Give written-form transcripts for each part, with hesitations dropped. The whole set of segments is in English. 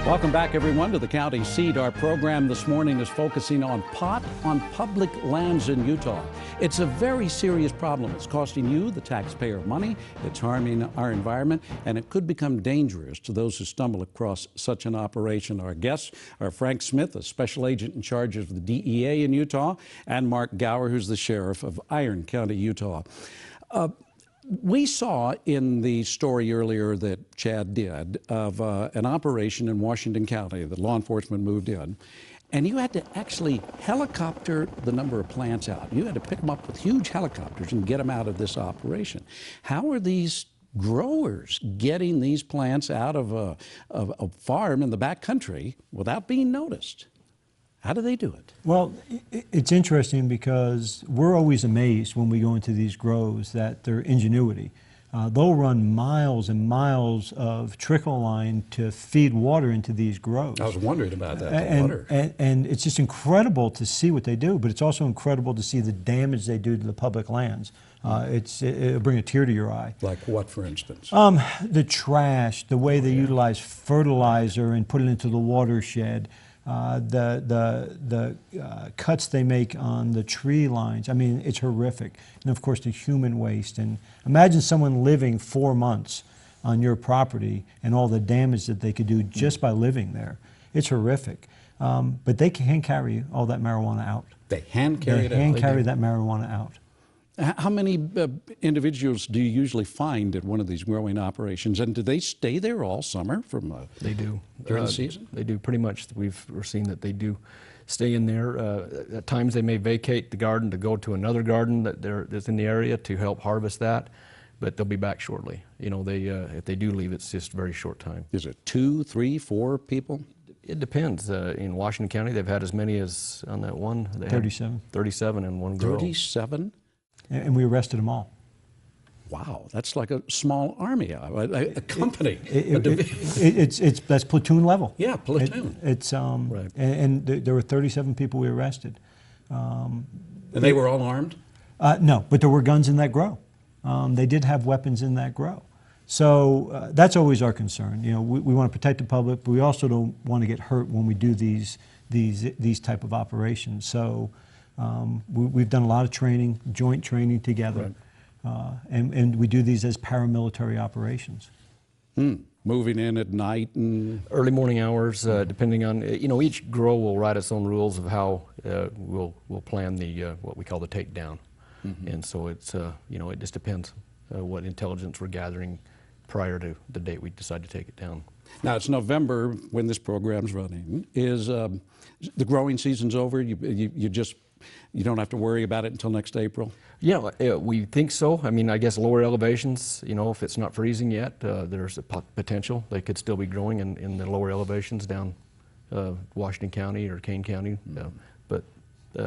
Welcome back, everyone, to the County Seat. Our program this morning is focusing on pot on public lands in Utah. It's a very serious problem. It's costing you, the taxpayer, money. It's harming our environment, and it could become dangerous to those who stumble across such an operation. Our guests are Frank Smith, a special agent in charge of the DEA in Utah, and Mark Gower, who's the sheriff of Iron County, Utah. We saw in the story earlier that Chad did of an operation in Washington County that law enforcement moved in, and you had to actually helicopter the number of plants out. You had to pick them up with huge helicopters and get them out of this operation. How are these growers getting these plants out of a farm in the back country without being noticed? How do they do it? Well, it's interesting because we're always amazed when we go into these grows at their ingenuity. They'll run miles and miles of trickle line to feed water into these grows. I was wondering about that, and it's just incredible to see what they do, but it's also incredible to see the damage they do to the public lands. It'll bring a tear to your eye. Like what, for instance? The trash, the way they utilize fertilizer and put it into the watershed. The cuts they make on the tree lines. I mean, it's horrific. And of course, the human waste. And imagine someone living 4 months on your property and all the damage that they could do just by living there. It's horrific. But they can carry all that marijuana out. They hand carry it out? They hand carry that marijuana out. How many individuals do you usually find at one of these growing operations, and do they stay there all summer from They do. During the season? They do, pretty much. We're seeing that they do stay in there. At times they may vacate the garden to go to another garden that's in the area to help harvest that, but they'll be back shortly. You know, if they do leave, it's just a very short time. Is it 2, 3, 4 people? It depends. In Washington County, they've had as many as, on that one, they 37. 37 in one grow. 37? And we arrested them all. Wow, that's like a small army, a company. That's platoon level. Yeah, platoon. Right. And there were 37 people we arrested. And they were all armed? No, but there were guns in that grow. They did have weapons in that grow. So that's always our concern. You know, we want to protect the public, but we also don't want to get hurt when we do these type of operations. So we've done a lot of training, joint training together, right. And we do these as paramilitary operations. Moving in at night and early morning hours, depending on, you know, each grow will write its own rules of how we'll plan the what we call the takedown, and so it's you know, it just depends what intelligence we're gathering prior to the date we decide to take it down. Now it's November when this program's running. Is the growing season's over? You don't have to worry about it until next April? Yeah, we think so. I mean, I guess lower elevations, you know, if it's not freezing yet, there's a potential they could still be growing in the lower elevations down Washington County or Kane County, but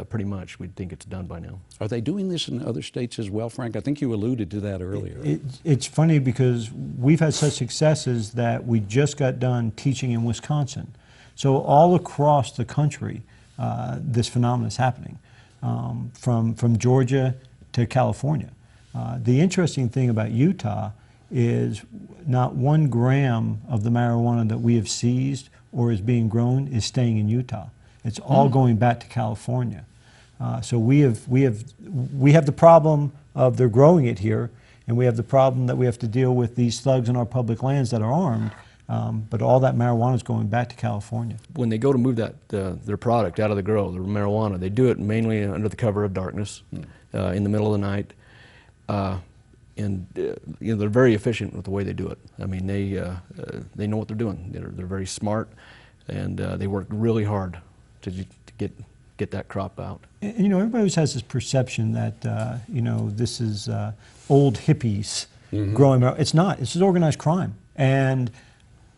pretty much we'd think it's done by now. Are they doing this in other states as well, Frank? I think you alluded to that earlier. It's funny because we've had such successes that we just got done teaching in Wisconsin. So all across the country, this phenomenon is happening, from Georgia to California. The interesting thing about Utah is not 1 gram of the marijuana that we have seized or is being grown is staying in Utah. It's all going back to California. So we have the problem of they're growing it here, and we have the problem that we have to deal with these thugs in our public lands that are armed. But all that marijuana is going back to California. When they go to move their product out of the grow, the marijuana, they do it mainly under the cover of darkness, in the middle of the night, and you know, they're very efficient with the way they do it. I mean, they know what they're doing. They're very smart, and they work really hard to get that crop out. And you know, everybody always has this perception that you know, this is old hippies growing marijuana. It's not. This is organized crime, and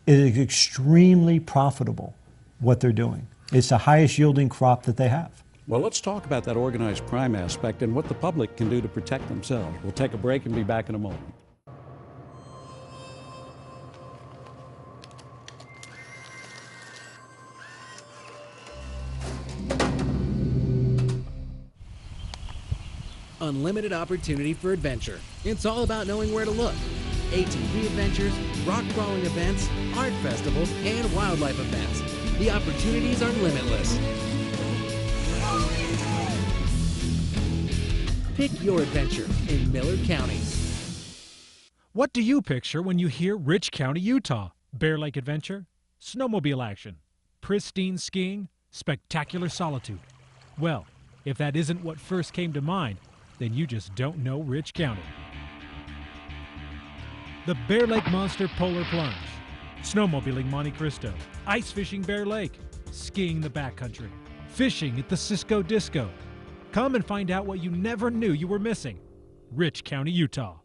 it is extremely profitable, what they're doing. It's the highest yielding crop that they have. Well, let's talk about that organized crime aspect and what the public can do to protect themselves. We'll take a break and be back in a moment. Unlimited opportunity for adventure. It's all about knowing where to look. ATV adventures, rock crawling events, art festivals, and wildlife events. The opportunities are limitless. Pick your adventure in Miller County. What do you picture when you hear Rich County, Utah? Bear Lake Adventure? Snowmobile action? Pristine skiing? Spectacular solitude? Well, if that isn't what first came to mind, then you just don't know Rich County. The Bear Lake Monster Polar Plunge, snowmobiling Monte Cristo, ice fishing Bear Lake, skiing the backcountry, fishing at the Cisco Disco. Come and find out what you never knew you were missing. Rich County, Utah.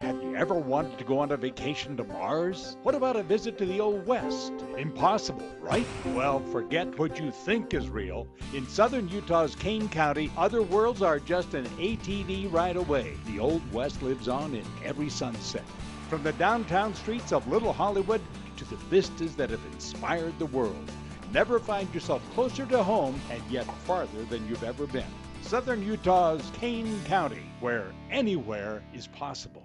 Have you ever wanted to go on a vacation to Mars? What about a visit to the Old West? Impossible, right? Well, forget what you think is real. In southern Utah's Kane County, other worlds are just an ATV ride away. The Old West lives on in every sunset. From the downtown streets of Little Hollywood to the vistas that have inspired the world. Never find yourself closer to home and yet farther than you've ever been. Southern Utah's Kane County, where anywhere is possible.